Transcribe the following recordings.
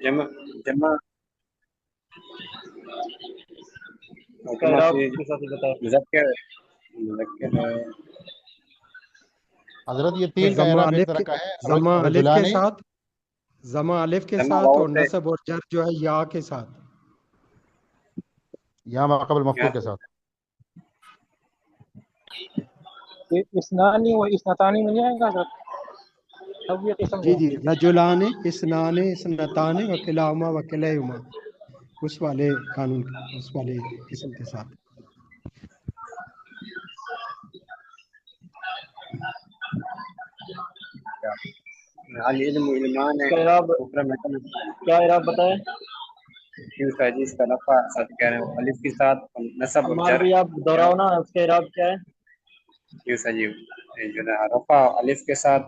जमा जमा इसका जमा इराब फी के साथ ही बताए। मुज़क्कर मुज़क्कर है। हजरत ये ये तीन का जमा एराब एक अलिफ तरह के का है, जमा अलिफ के रजुलानी। साथ, जमा अलिफ के जमा साथ वाव और से नसब और जर जो है या के साथ। या माक़बल यहाँ मफ़ूल के से साथ। इसनानी व इसनतानी में नहीं आएगा सर? अब ये किस्म जी है। जी, रजुलाने इसनाने इसनताने वकिलाहुमा वकिलहुमा, उस वाले कानून उस वाले किस्म के साथ। अल इल्मु इल्मान है, इसका इराब मुफरद रकम क्या इराब बताए? क्यों साजिश का रफा साथ कह रहे हो अलिफ के साथ और नसब और अम्मार जर भी आप दोहराओ ना, उसका इराब क्या है? क्यों सजीव जो है रफा अलिफ के साथ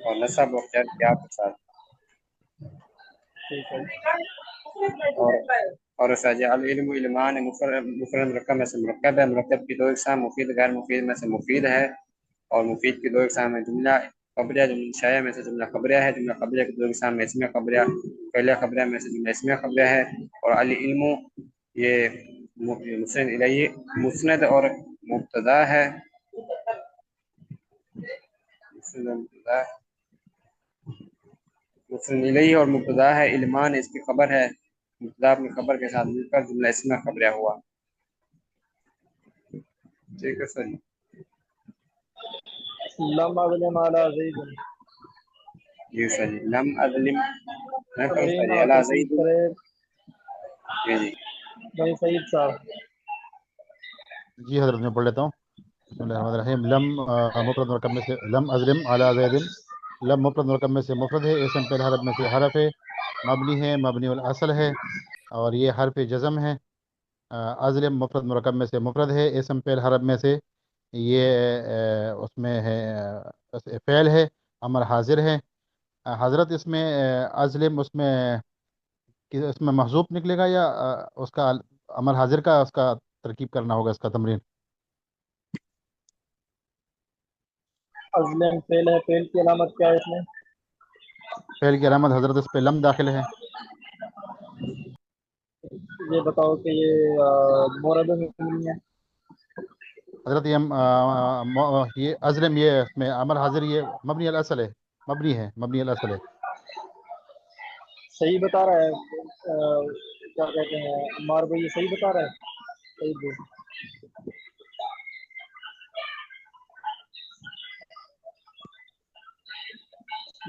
और नसब और जर या के साथ। ठीक है। और साजिद अल इल्मु इल्मान मुफरद रकम में से मुरक्कब है, मुरक्कब की दो इकसाम मुफीद गैर मुफीद में से मुफीद है, और मुफीद की दो इकसाम है जुमला खबरिया जुमला शाया में से जुमला खबरिया है, जुमला खबरिया की दो इकसाम में इसमें खबरिया पहले खबरिया में से जुमला इसमें खबरिया है। और अल इल्मु ये मुस्नद इलैहि मुस्नद और मुब्तदा है, मुस्नद इलैहि और मुब्तदा है। इल्मान इसकी खबर है, मुब्तदा अपनी खबर के साथ मिलकर जुमला इसमें खबरिया हुआ। ठीक है सर। लम अज़लिम अला ज़ैद, जी सर जी लम अज़लिम मैं करूँ सर तमरीन जी और अला तजवीज़ ज़ैद। करे जी जी भाई सईद साहब। जी हजरत मैं पढ़ लेता हूँ। बिस्मिल्लाहिर्रहमानिर्रहीम। लम मुफरद मुरक्कब में से लम अज़लिम अला ज़ैदिन। लम मुफरद मुरक्कब में से मुफरद है, इसम पहले हरफ में से हरफ है, मबनी है, मबनी उल असल है, और ये हरफ जज़म है। अज़लिम मुफरद मुरक्कब में से मुफरद है, इसम पहले हरफ में से ये उसमें है फ़ेल है, अमर हाजिर है। हजरत इसमें अज़लिम उसमें इसमें महजूब निकलेगा या उसका अमर हाजिर का उसका तरकीब करना होगा इसका तमरीन। अज़लिम फेल है, फेल की अलामत क्या है इसमें? फ़ेल की अलामत हजरत इस पे लम दाखिल है। ये बताओ कि ये मोरब में नहीं है। हजरत ये अज़लम ये इसमें अमर हाजिर ये मबनी अल असल है, मबनी है, मबनी अल असल है। सही बता रहा है क्या कहते हैं अम्मार भाई, ये सही बता रहा है? सही भाई।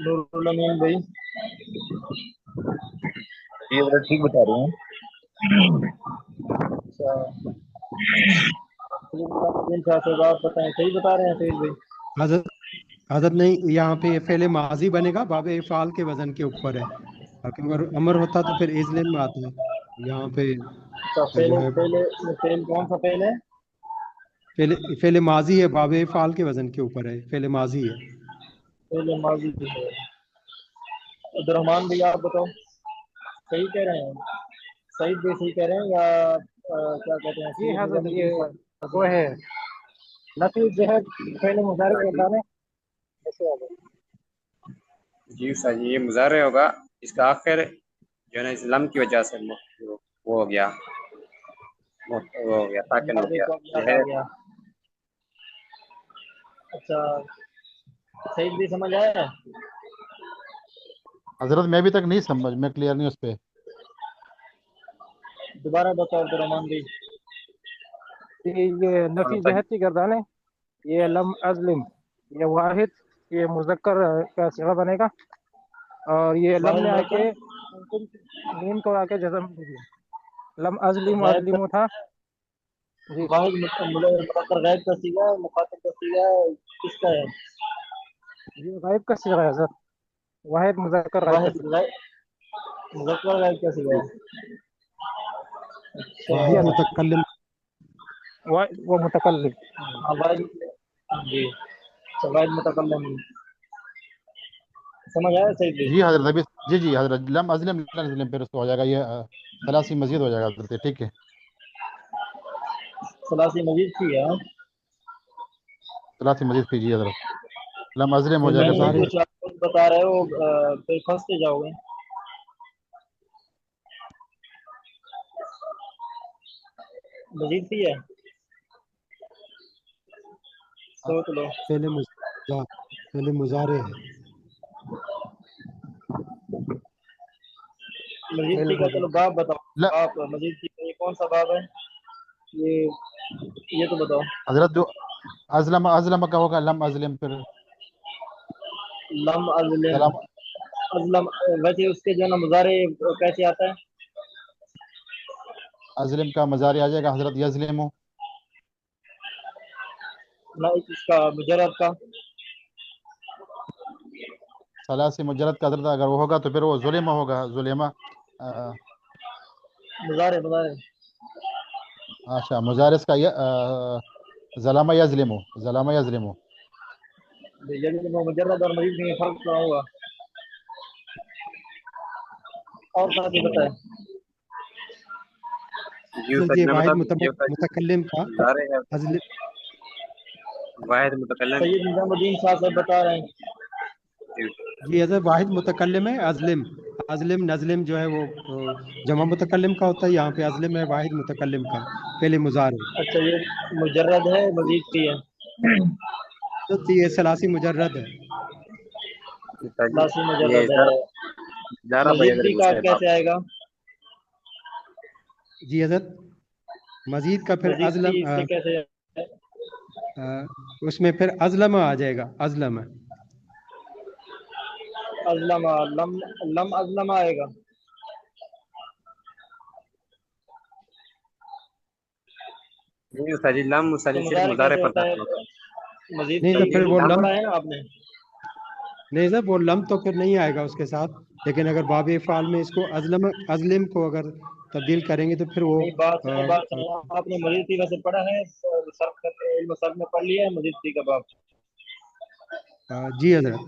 नूरुल अमीन भाई, ये बड़ा ठीक बता रहे हैं। अच्छा आप बताएं, सही बता रहे हैं सही भाई? हजरत हजरत नहीं, यहाँ पे ये फेले माजी बनेगा, बाबे इफ़ाल के वजन के ऊपर है। अगर अमर होता तो फिर इज़लिम में आता है। यहाँ पे अच्छा जो पहले है पहले फेल कौन सा फेल है? फेले फेले माजी है, बाबे इफ़ाल के वजन के ऊपर है, फेले माजी है। पहले माजी है। अब्दुर्रहमान भाई आप बताओ, सही कह रहे हैं? सईद भी सही कह रहे हैं या क्या कहते हैं जी हाँ, तो सईद ये वो है नफी जो है पहले मुजारे के बताने ऐसे आ गए। जी सर जी ये मुज़ारे होगा, इसका आखिर जो है ना इस्लाम की वजह से वो हो गया, वो हो गया साकिन हो मुआवजे गया को अब याद जो आ है। गया। अच्छा सईद भी समझ आया? हजरत मैं अभी तक नहीं समझ, मैं क्लियर नहीं उस पर। दोबारा बताओ अब्दुर्रहमान भाई। ये नफी जहत की गर्दान है। ये लम अज़लिम, ये वाहिद, ये मुज़क्कर का सिगा बनेगा, और ये लम वाहिद में मुज़क्कर, आके नीम को आके जज़म दे दिया। लम अज़लिम गायब का, अज़लिम था। जी वाहिद मुज़क्कर गायब का सीगा, मुखातिब का सीगा किसका है? ये गायब का सिगा है सर, वाहिद मुज़क्कर गायब का वाहिद सिगा। मुज़क्कर गायब का सीगा है। जी वाहिद अच्छा मुतकल्लिम। वो मुतकल्लिम। हाँ, वाहिद जी, अच्छा वाहिद मुतकल्लिम, समझ आया सही भी? जी हजरत अभी जी हजरत लम अज़लम लम अज़लम फिर उसको हो जाएगा ये सलासी मजीद हो जाएगा हजरत। ठीक है, सलासी मजीद की है। सलासी मजीद कीजिए हजरत। लम अज़लम हो फेले जाएगा मैंने सही जो है। मुजारे कुछ आप बता रहे हो फिर फंसते जाओगे। मजीद भी है, सोच लो। फेले मुजारे है। मजीद फेल भी का हो चलो गया। बाप बताओ, لا बाप मजीद भी का ये कौन सा बाप है? ये तो बताओ। हजरत जो अजलम अजलम का होगा लम अजलिम, फिर लम अजलिम, सलाम अजलम, वैसे उसके जो है ना मुजारे कैसे आता है? अजलिम का मजारी आ जाएगा हजरत यजलिमु। ना इसका मुजरद का। सलासी मुजरद का हजरत अगर वो होगा तो फिर वो जुलेमा होगा, जुलेमा। मुजारे मुजारे अच्छा, मुजारिस का जलामा यजलिमु, जलामा यजलिमु। यदि वो मुजरद और मजीद में फर्क क्या होगा? और साथ ही बताए। जी उस्ताद ये मैं वाहिद बता, ये उस्ताद मुतकल्लिम का मुजारे है, अजल वाहिद मुतकल्लिम। सैयद निजामुद्दीन साहब साहब बता रहे हैं। जी अजर वाहिद मुतकल्लिम है अजलिम। अजलिम नजलिम जो है वो जमा मुतकल्लिम का होता है, यहाँ पे अजलिम है वाहिद मुतकल्लिम का फेले मुजार है। अच्छा, ये मुजरद है, मजीद की है। तो ये सलासी मुजर्रद है। उस्ताद जी लासी ये मुजरद है। इशारा भाई मजीद अगर की का पूछा है बाप। कैसे आएगा? जी हजरत मजीद का फिर मजीद की अजलम इससे कैसे? उसमें फिर अजलम आ जाएगा, अजलम। अजलमा, लम लम अजलमा आएगा। जी उस्ताद जी लम उस्ताद तो जी सिर्फ मुजारे मुजारे कैसे पर होता था। है? मजीद नहीं का तो ये फिर वो लम लम, पढ़ा है ना आपने? नहीं सर वो लम तो फिर नहीं आएगा उसके साथ। लेकिन अगर बाब फ़ाल में इसको अजलम अजलिम को अगर तब्दील करेंगे तो फिर वो नहीं, बात सुनो, आपने मजीद की वैसे पढ़ा है, इल्म सर्फ में पढ़ लिया है मजीद की का बाब? जी हजरत।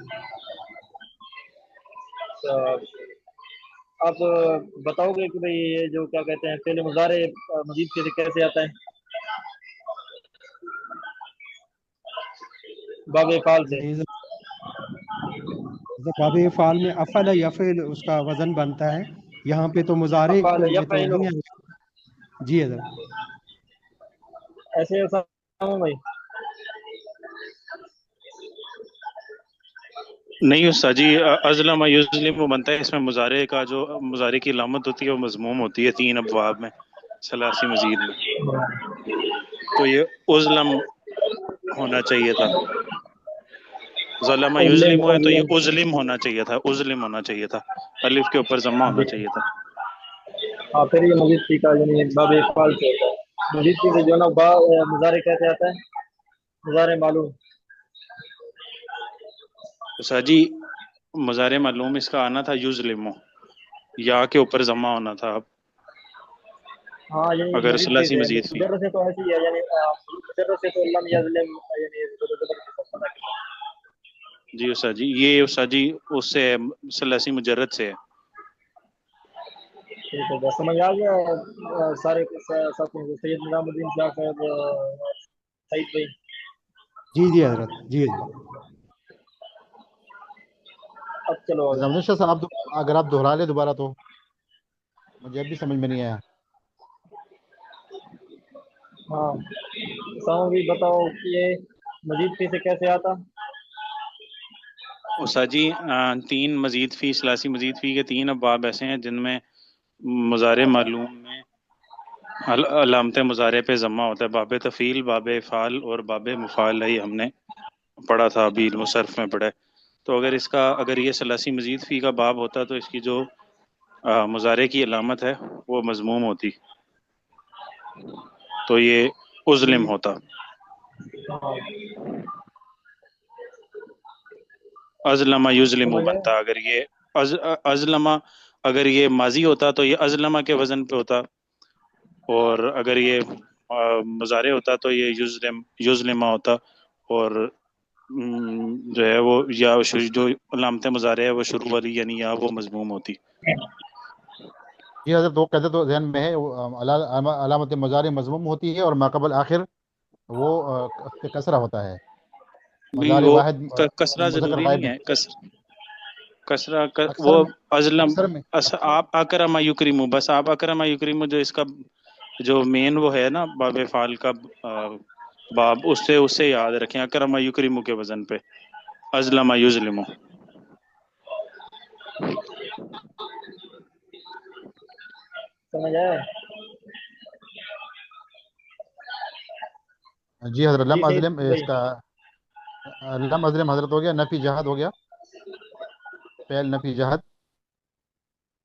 तो आप बताओगे कि भाई ये जो क्या कहते हैं पहले मुजारे मजीद के कैसे आता है बाब फ़ाल से? नहीं सर बाब फ़ाल में अफल यफिल उसका वजन बनता है, यहाँ पे तो मुजारे अफ़ाल में तो यफ़इलु, नहीं है। जी हजरत। ऐसे समझो भाई। नहीं उस्ताद जी, अज़लम युज़लिम वो बनता है, इसमें मुजारे का जो मुजारे की अलामत होती है वो मज़मूम होती है 3 अबवाब में, सलासी मजीद में। तो ये उज़लम होना चाहिए था। ज़लमा उज़लिम युज़लिम है तो ये उज़लिम। उज़लिम होना चाहिए था, उज़लिम होना चाहिए था, अलिफ के ऊपर ज़म्मा होना चाहिए था। हाँ, फिर ये मजीद की का यानी बाब फ़ाल से होता है। मजीद की से जो ना मुजारे कैसे आता है? मुजारे मालूम। उस्ताद जी मुजारे मालूम इसका आना था युज़लिमु, या के ऊपर ज़म्मा होना था। हाँ, यानी अगर मजीद की सलासी से मजीद फी, मुजर्रद से तो ऐसी है, यानी मुजर्रद से तो लम यज़लिम यानी जी उस्ताद जी ये उस्ताद जी उससे सलासी मुजर्रद से है। ठीक है, बस समझ आ गया। सारे साथियों को सैयद निजामुद्दीन साहब सईद भाई। जी जी हजरत, जी हजरत। अब चलो आगे। निजामुद्दीन शाह साहब अगर आप दोहरा ले दोबारा तो मुझे अभी समझ में नहीं आया। हाँ, भी बताओ कि ये मजीद फी से कैसे आता? उस्ताद जी 3 मजीद फ़ी, सलासी मजीद फ़ी के 3 अबवाब ऐसे हैं जिनमें मुजारे मालूम में अलामत मुजारे पे ज़म्मा होता है। बाब तफ़ील, बाब फ़ाल और बाब मुफ़ाल है, ये हमने पढ़ा था अभी मुसर्फ में पढ़ा है। तो अगर ये सलासी मजीद फ़ी का बाब होता तो इसकी जो मुजारे की अलामत है वो मज़मूम होती, तो ये उज़लिम होता। हाँ, अज़लमा युज़लिमु समझ आए? बनता। अज़लमा अगर ये माजी होता तो ये अज़लमा के वज़न पे होता, और अगर ये मुजारे होता तो ये युज़लिमा होता। और जो है वो या जो अलामत मुजारे है वो शुरू वाली यानी या वो मज़मूम होती। जी हजरत, वो कहते तो जहन में है वो, अलामत मुजारे मजमूम होती है और माकबल आखिर वो उसके कसरा होता है। नहीं मुजारे वो वाहिद कसरा मुज़क्कर ज़रूरी गायब नहीं में, है, कसरा वो अक्सर में अज़लम अक्सर में आप अकरमा युकरिमु, बस आप अकरमा युकरिमु जो इसका جو مین وہ ہے نا باب فعال کا باب، اس سے یاد رکھیں، اکرم یکرم کے وزن پہ، ازلم یظلم۔ سمجھ آیا؟ جی حضرت، جی لم سعید ازلم بھائی، اس کا لم ازلم حضرت ہو گیا، نفی جہد ہو گیا، فعل نفی جہد،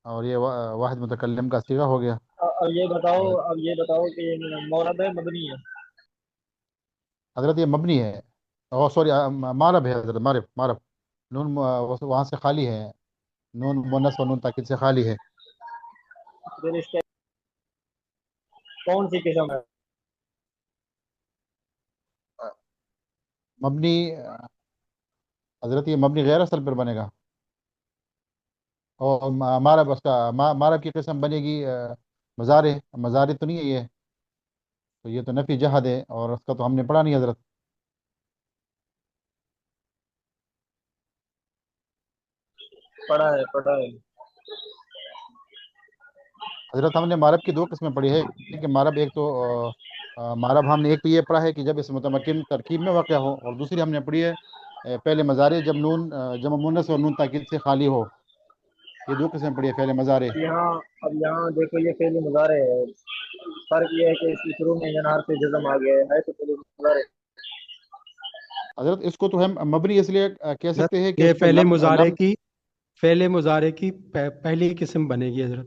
اور یہ واحد متکلم کا صیغہ ہو گیا۔ اب یہ بتاؤ، اور کہ مورب ہے مبنی ہے؟ حضرت یہ مبنی ہے، او سوری معرب ہے حضرت، معرب معرب، نون وہاں سے خالی ہے، نون مونس و نون تاکید سے خالی ہے۔ پھر اس کے کون سی قسم ہے؟ مبنی حضرت یہ مبنی غیر اصل پر بنے گا، اور معرب اس کا معرب کی قسم بنے گی مضارع، مضارع تو نہیں ہے یہ، تو یہ تو نفی جہد ہے، اور اس کا تو ہم نے پڑھا نہیں حضرت۔ پڑھا ہے، پڑھا ہے۔ حضرت ہم نے معرب کی دو قسمیں پڑھی ہے، کہ معرب ایک تو معرب ہم نے ایک تو یہ پڑھا ہے کہ جب اس متمکن ترکیب میں واقع ہو، اور دوسری ہم نے پڑھی ہے پہلے مضارع جب نون جمع مونس اور نون تاکید سے خالی ہو، یہ دو قسمیں پڑھی ہے پہلے مضارع۔ اب یہاں دیکھو، یہ فعل مضارع ہے، فرق یہ ہے کہ اس کے شروع میں ینار سے جزم آ گیا ہے تو فعل مضارع۔ حضرت اس کو تو ہم مبنی اس لیے کہہ حضرت سکتے ہیں کہ یہ اس پہ لم لم فعل مضارع کی پہلی قسم بنے گی حضرت۔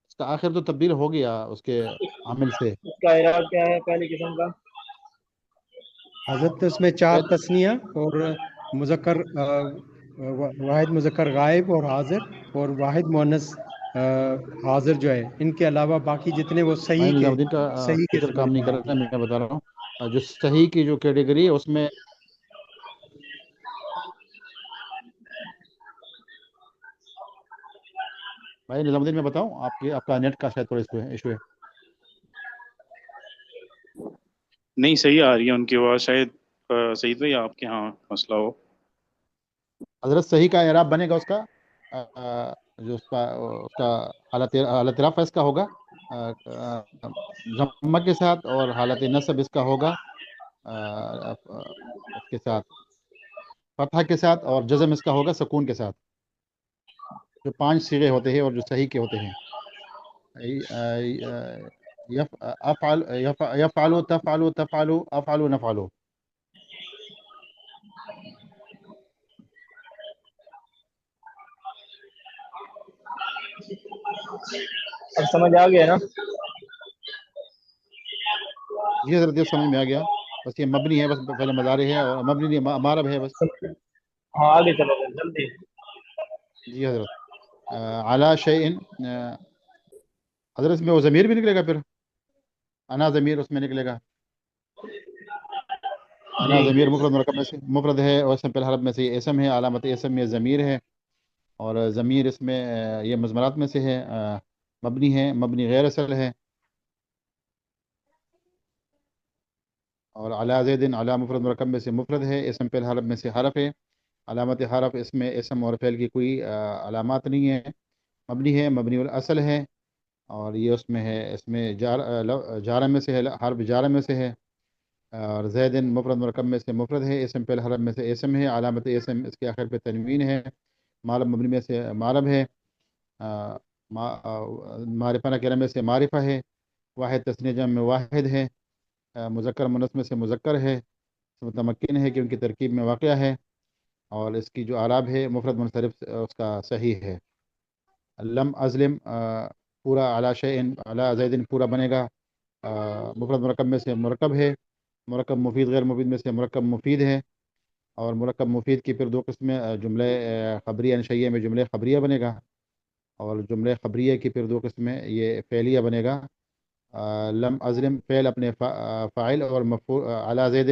اس کا آخر تو تبدیل ہو گیا اس کے عامل سے۔ اس کا اعراب کیا ہے پہلی قسم کا؟ حضرت اس میں 4 تثنیہ اور مذکر واحد مذکر غائب اور حاضر، اور واحد مؤنث حاضر جو ہے، ان کے علاوہ باقی جتنے وہ میں صحیح نظام کے الدین کا صحیح کے ٹیچر شمار کام نہیں میں کر آتی رہا ہیں۔ میں بتا رہا ہوں، جو صحیح کی جو کیٹیگری ہے اس میں بھائی نظام الدین میں بتاؤں، آپ کا نیٹ کا شاید تھوڑا ایشو ہے۔ نہیں صحیح آ رہی ہے ان کی آواز، شاید سعید بھائی آپ کے ہاں مسئلہ ہو۔ حضرت صحیح کا اعراب بنے گا اس کا جو اس کا حالت رفع اس کا ہوگا ضمہ کے ساتھ، اور حالت نصب اس کا ہوگا اس کے ساتھ فتحہ کے ساتھ، اور جزم اس کا ہوگا سکون کے ساتھ، جو 5 صیغے ہوتے ہیں اور جو صحیح کے ہوتے ہیں۔ یفعلو تفعلو تفعلو افعلو نفعلو۔ اب سمجھ آ گیا نا؟ جی حضرت یہ سمجھ میں آ گیا، بس یہ مبنی ہے، بس پہلے مضارع ہے، اور مبنی نہیں معرب ہے بس۔ ہاں آگے چلو جلدی۔ جی حضرت علی شیء حضرت اس میں وہ ضمیر بھی نکلے گا، پھر انا ضمیر اس میں نکلے گا، انا جی ضمیر مفرد مرکب میں سے مفرد ہے، اور اسم پہل حرف میں سے یہ اسم ہے، علامت اسم میں ضمیر ہے، اور ضمیر اس میں یہ مضمرات میں سے ہے، مبنی ہے، مبنی غیر اصل ہے، اور علی زید علی مفرد مرکب میں سے مفرد ہے، اسم پہل حرف میں سے حرف ہے، علامت حرف اس میں اسم اور فعل کی کوئی علامات نہیں ہے، مبنی ہے، مبنی الاصل ہے، اور یہ اس میں ہے، اس میں جارہ میں سے ہے، حرف جارہ میں سے ہے، اور زید مفرد مرکب میں سے مفرد ہے، اسم پہل حرف میں سے اسم ہے، علامت اسم اس کے آخر پہ تنوین ہے، معرب مبنی میں سے معرب ہے، معرفہ نکرہ میں سے معرفہ ہے، واحد تثنیہ جمع میں واحد ہے، مذکر مؤنث میں سے مذکر ہے، متمکن ہے کہ ان کی ترکیب میں واقع ہے، اور اس کی جو اعراب ہے مفرد منصرف اس کا صحیح ہے۔ لم ازلم پورا علی شیء علی زید پورا بنے گا، مفرد مرکب میں سے مرکب ہے، مرکب مفید غیر مفید میں سے مرکب مفید ہے، اور مرکب مفید کی پھر 2 قسمیں، جملہ خبریہ انشئیہ میں جملہ خبریہ بنے گا، اور جملہ خبریہ کی پھر 2 قسمیں، یہ فعلیہ بنے گا، لم ازلم فعل اپنے فاعل اور مفعول علی زید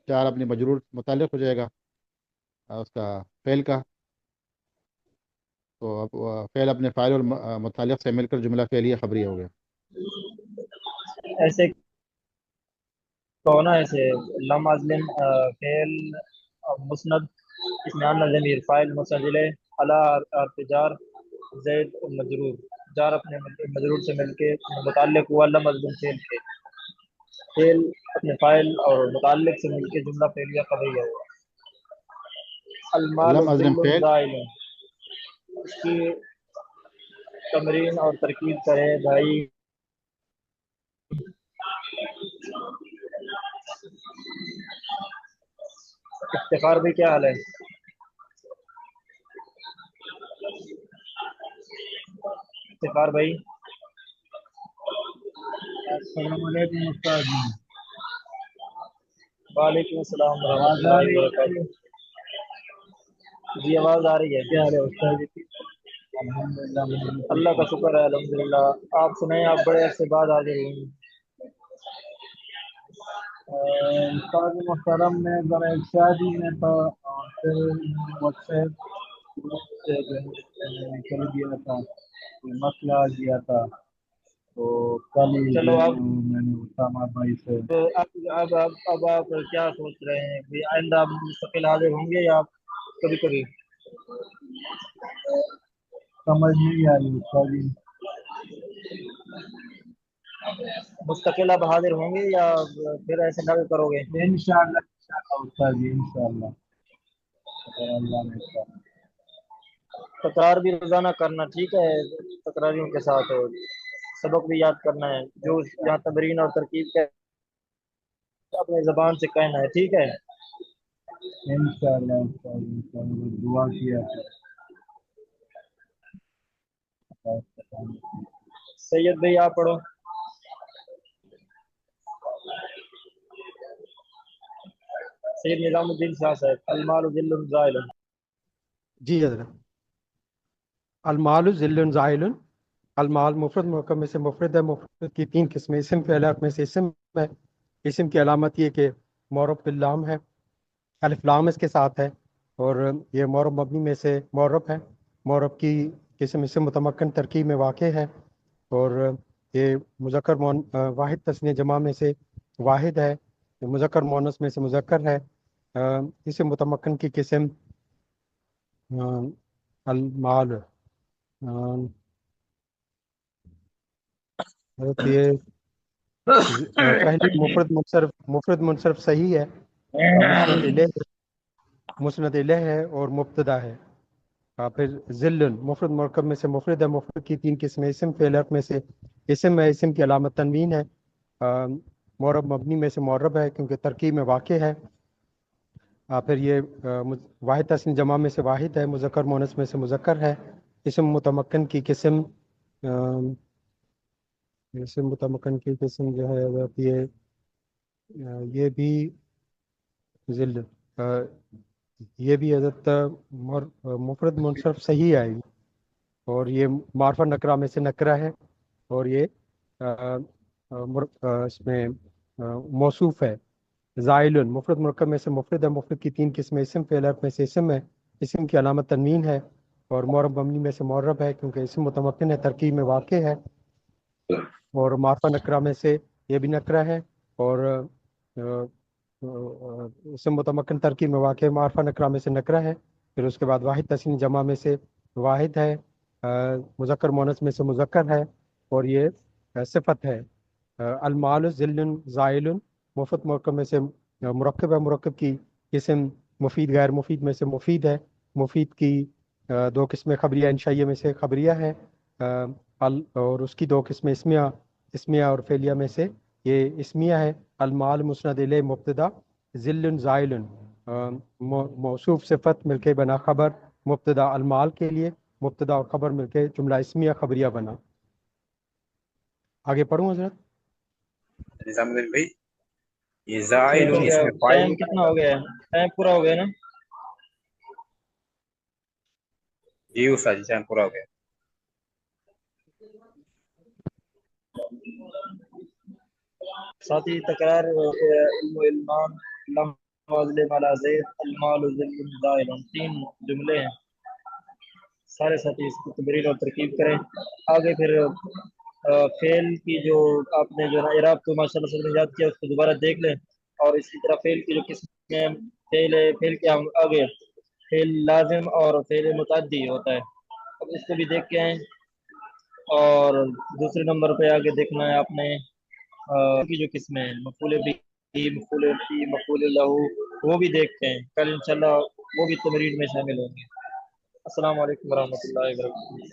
4 اپنے مجرور متعلق ہو جائے گا اس کا فعل کا، تو اب فعل اپنے فاعل اور متعلق سے مل کر جملہ فعلیہ خبریہ ہو گیا۔ ایسے کہو نا، ایسے لم ازلم فعل مسند، اس میں انا ضمیر فاعل مسند الیہ، علی حرف جار، زید مجرور، جار اپنے مجرور سے مل کے متعلق ہوا لم ازم فعل کے، فعل اپنے فاعل اور متعلق سے مل کے جملہ فعلیہ قبلیہ ہوا۔ المال لم ازلم ذل فعل، زائل، اس کی تمرین اور ترکیب کریں بھائی۔ افتخار بھی کیا حال ہے؟ افتخار بھائی السلام علیکم استاد جی، وعلیکم السلام ورحمۃ آواز آ اللہ رہی ہے؟ وبرکاتہ۔ جی آواز آ رہی ہے، کیا حال ہے استاد جی؟ الحمدللہ میں بھی اللہ ٹھیک کا ہوں۔ شکر ہے الحمدللہ۔ آپ سنائیں، آپ بڑے عرصے بعد حاضر ہوئے ہیں۔ استاد محترم، میں ذرا ایک شادی میں تھا اور پھر مجھ سے گروپ سے جو ہے میں نکل گیا تھا، کوئی مسئلہ آ گیا تھا، تو کل ہی جو چلو ہے اب میں نے اسامہ بھائی سے اب آپ کیا سوچ رہے ہیں کہ آئندہ آپ مستقل حاضر ہوں گے یا کبھی کبھی؟ سمجھ نہیں آئی استاد جی۔ مستقل اب حاضر ہوں گے یا پھر ایسے نہ کرو گے؟ انشاءاللہ استاد جی، انشاءاللہ اگر اللہ نے کہا۔ تکرار بھی روزانہ کرنا ٹھیک ہے، تکراریوں کے ساتھ سبق بھی یاد کرنا ہے، جو یہاں تمرین اور ترکیب کا اپنے زبان سے کہنا ہے، ٹھیک ہے؟ انشاءاللہ استاد جی، انشاءاللہ دعا کیا سید بھائی آپ پڑھو۔ سید نظام الدین شاہ صاحب، المال ذل زائل۔ جی حضرت، المال ذل زائل، المال مفرد مرکب میں سے مفرد ہے، مفرد کی تین قسمیں، اسم فعلات میں سے اسم ہے، اسم کی علامت یہ کہ معرب باللام ہے، الف لام اس کے ساتھ ہے، اور یہ معرب مبنی میں سے معرب ہے، معرب کی قسم اسم متمکن ترکیب میں واقع ہے، اور یہ مذکر واحد تثنیہ جمع میں سے واحد ہے، مذکر مونس میں سے مذکر ہے، اسم متمکن کی قسم المال، یہ پہلی مفرد منصرف صحیح ہے، مسند الیہ ہے اور مبتدا ہے۔ پھر ذل مفرد مرکب میں سے مفرد ہے، مفرد کی تین قسمیں، اسم فعلات میں سے اسم ہے، اسم کی علامت تنوین ہے، معرب مبنی میں سے معرب ہے کیونکہ ترکیب میں واقع ہے۔ پھر یہ واحد تسنی جمع میں سے واحد ہے، مذکر مونس میں سے مذکر ہے، اسم متمکن کی قسم اسم متمکن کی قسم جو ہے یہ بھی ذل یہ بھی حضرت مفرد منصرف صحیح آئے گی، اور یہ معرفہ نکرہ میں سے نکرہ ہے، اور یہ اس میں موصوف ہے۔ زائل مفرد مرکب میں سے مفرد ہے، مفرد کی تین قسمیں، اسم فعلات میں سے اسم ہے، اسم کی علامت تنوین ہے، اور معرب مبنی میں سے معرب ہے کیونکہ اسم متمکن ہے، ترکیب میں واقع ہے، اور معرفہ نکرہ میں سے یہ بھی نکرہ ہے، اور اسم متمکن ترکیب میں واقع معرفہ نکرہ میں سے نکرہ ہے، پھر اس کے بعد واحد تسنی جمع میں سے واحد ہے، مذکر مونس میں سے مذکر ہے، اور یہ صفت ہے۔ المال ذل زائل مفرد مرکب میں سے مرکب ہے، مرکب کی قسم مفید غیر مفید میں سے مفید ہے، مفید کی دو قسمیں خبریہ انشائیہ میں سے خبریہ ہے، اور اس کی دو قسمیں اسمیہ اور فعلیہ میں سے یہ اسمیہ ہے۔ المال مسند الیہ مبتدا، ذل زائل موصوف صفت مل کے بنا خبر، مبتدا المال کے لیے، مبتدا اور خبر مل کے جملہ اسمیہ خبریہ بنا۔ آگے پڑھوں حضرت؟ نظام الدین بھائی، یہ زائل ہو اس گیا، میں فائل ٹائم کتنا ہو گیا ہے؟ ٹائم پورا ہو گیا نا؟ جی استاد جی ٹائم پورا ہو گیا۔ ساتھی تکرار علم و علمان لم وازل مالا زید المال ذل زائل، تین جملے ہیں، سارے ساتھی اس کی تمرین اور ترکیب کریں۔ آگے پھر فعل کی جو آپ نے جو اعراب تو ماشاء اللہ سے یاد کیا، اس کو دوبارہ دیکھ لیں، اور اسی طرح فعل کی جو قسمیں فعل کے آگے فعل لازم اور فعل متعدی ہوتا ہے. اب اس کو بھی دیکھ کے آئیں. اور دوسرے نمبر پہ آگے دیکھنا ہے آپ نے کی جو قسمیں ہیں مفعول بھی، مفعول بھی، مفعول لہو، وہ بھی دیکھتے ہیں. کل انشاءاللہ وہ بھی تمرین میں شامل ہوں گے. السلام علیکم ورحمۃ اللہ وبرکاتہ.